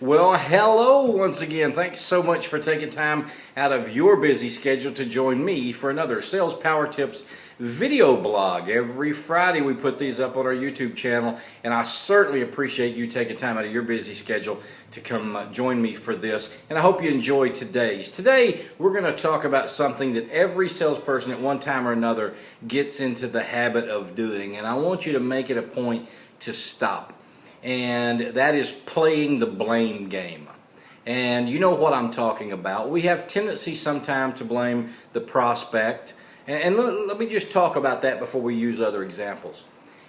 Well, hello once again. Thanks so much for taking time out of your busy schedule to join me for another Sales Power Tips video blog. Every Friday we put these up on our YouTube channel, and I certainly appreciate you taking time out of your busy schedule to come join me for this, and I hope you enjoy today's. Today we're going to talk about something that every salesperson at one time or another gets into the habit of doing, and I want you to make it a point to stop. And that is playing the blame game. And you know what I'm talking about. We have tendency sometimes to blame the prospect. And let me just talk about that before we use other examples.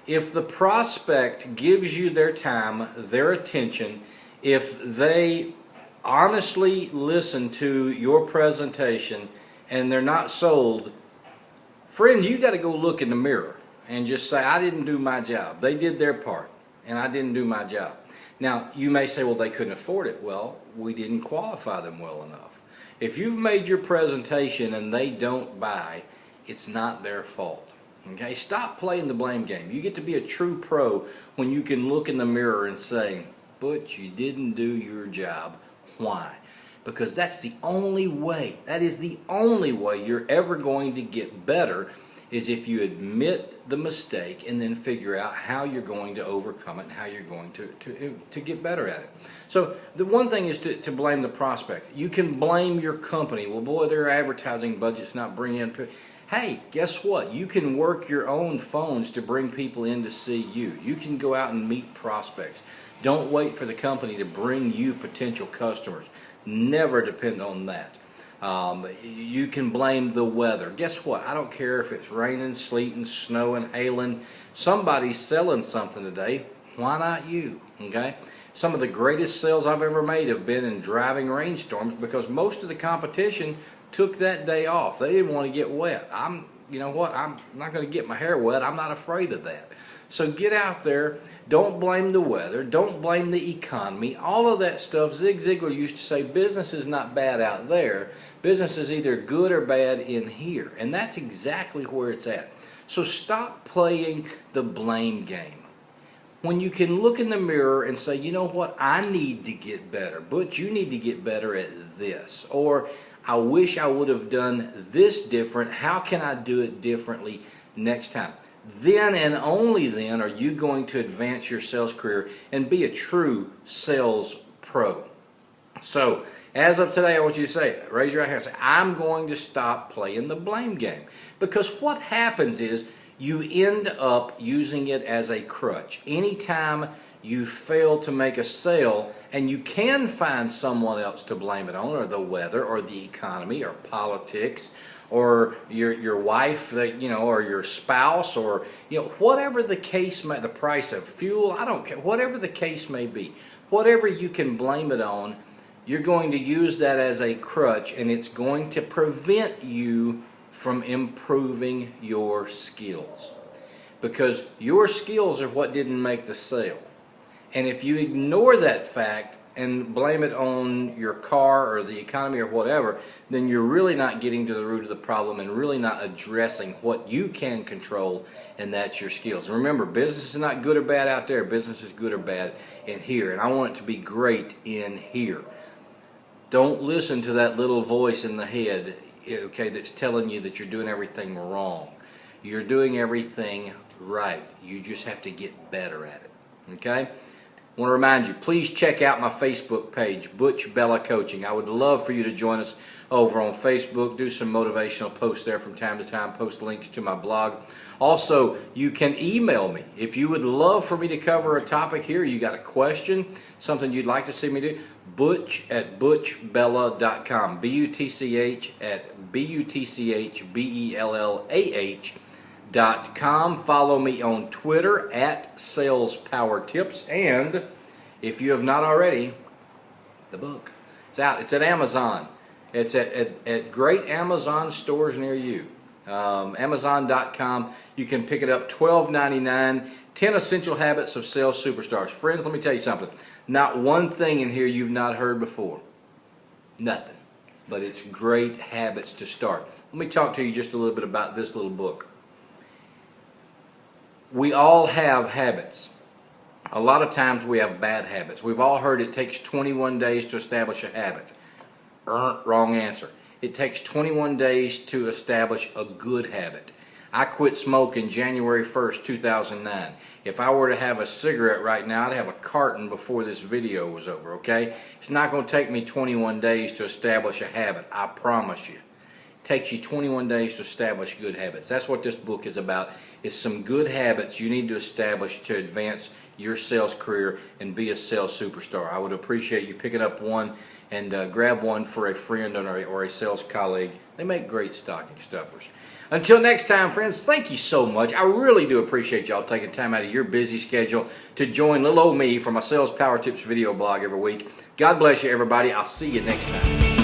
If the prospect gives you their time, their attention, if they honestly listen to your presentation and they're not sold, friend, you got to go look in the mirror and just say, I didn't do my job. They did their part, and I didn't do my job. Now, you may say, well, they couldn't afford it. Well, we didn't qualify them well enough. If you've made your presentation and they don't buy, it's not their fault. Okay? Stop playing the blame game. You get to be a true pro when you can look in the mirror and say, but you didn't do your job. Why? Because that's the only way, that is the only way you're ever going to get better, is if you admit the mistake and then figure out how you're going to overcome it and how you're going to get better at it. So the one thing is to blame the prospect. You can blame your company. Well, boy, their advertising budget's not bringing in people. Hey, guess what? You can work your own phones to bring people in to see you. You can go out and meet prospects. Don't wait for the company to bring you potential customers. Never depend on that. You can blame the weather. Guess what? I don't care if it's raining, sleeting, snowing, hailing. Somebody's selling something today. Why not you? Okay? Some of the greatest sales I've ever made have been in driving rainstorms because most of the competition took that day off. They didn't want to get wet. You know what? I'm not going to get my hair wet. I'm not afraid of that. So get out there. Don't blame the weather. Don't blame the economy. All of that stuff. Zig Ziglar used to say business is not bad out there. Business is either good or bad in here. And that's exactly where it's at. So stop playing the blame game. When you can look in the mirror and say, you know what, I need to get better. But you need to get better at this. Or I wish I would have done this different. How can I do it differently next time? Then and only then are you going to advance your sales career and be a true sales pro. So, as of today, I want you to say, raise your right hand and say, I'm going to stop playing the blame game. Because what happens is you end up using it as a crutch. Anytime you fail to make a sale, and you can find someone else to blame it on, or the weather, or the economy, or politics, or your wife, or your spouse, or whatever the case may, the price of fuel, I don't care, whatever the case may be, whatever you can blame it on, you're going to use that as a crutch, and it's going to prevent you from improving your skills, because your skills are what didn't make the sale. And if you ignore that fact and blame it on your car or the economy or whatever, then you're really not getting to the root of the problem and really not addressing what you can control, and that's your skills. And remember, business is not good or bad out there. Business is good or bad in here, and I want it to be great in here. Don't listen to that little voice in the head, okay, that's telling you that you're doing everything wrong. You're doing everything right. You just have to get better at it, okay? I want to remind you, please check out my Facebook page, Butch Bella Coaching. I would love for you to join us over on Facebook. Do some motivational posts there from time to time. Post links to my blog. Also, you can email me. If you would love for me to cover a topic here, you got a question, something you'd like to see me do, butch@butchbella.com. BUTCH@BUTCHBELLAH.com. Follow me on Twitter @SalesPowerTips. And if you have not already, the book, it's out. It's at Amazon. It's at great Amazon stores near you. Amazon.com. You can pick it up $12.99. 10 Essential Habits of Sales Superstars. Friends, let me tell you something. Not one thing in here you've not heard before. Nothing. But it's great habits to start. Let me talk to you just a little bit about this little book. We all have habits. A lot of times we have bad habits. We've all heard it takes 21 days to establish a habit. Wrong answer. It takes 21 days to establish a good habit. I quit smoking January 1st, 2009. If I were to have a cigarette right now, I'd have a carton before this video was over, okay? It's not going to take me 21 days to establish a habit, I promise you. It takes you 21 days to establish good habits. That's what this book is about, is some good habits you need to establish to advance your sales career and be a sales superstar. I would appreciate you picking up one and grab one for a friend or a sales colleague. They make great stocking stuffers. Until next time, friends, thank you so much. I really do appreciate y'all taking time out of your busy schedule to join little old me for my Sales Power Tips video blog every week. God bless you, everybody. I'll see you next time.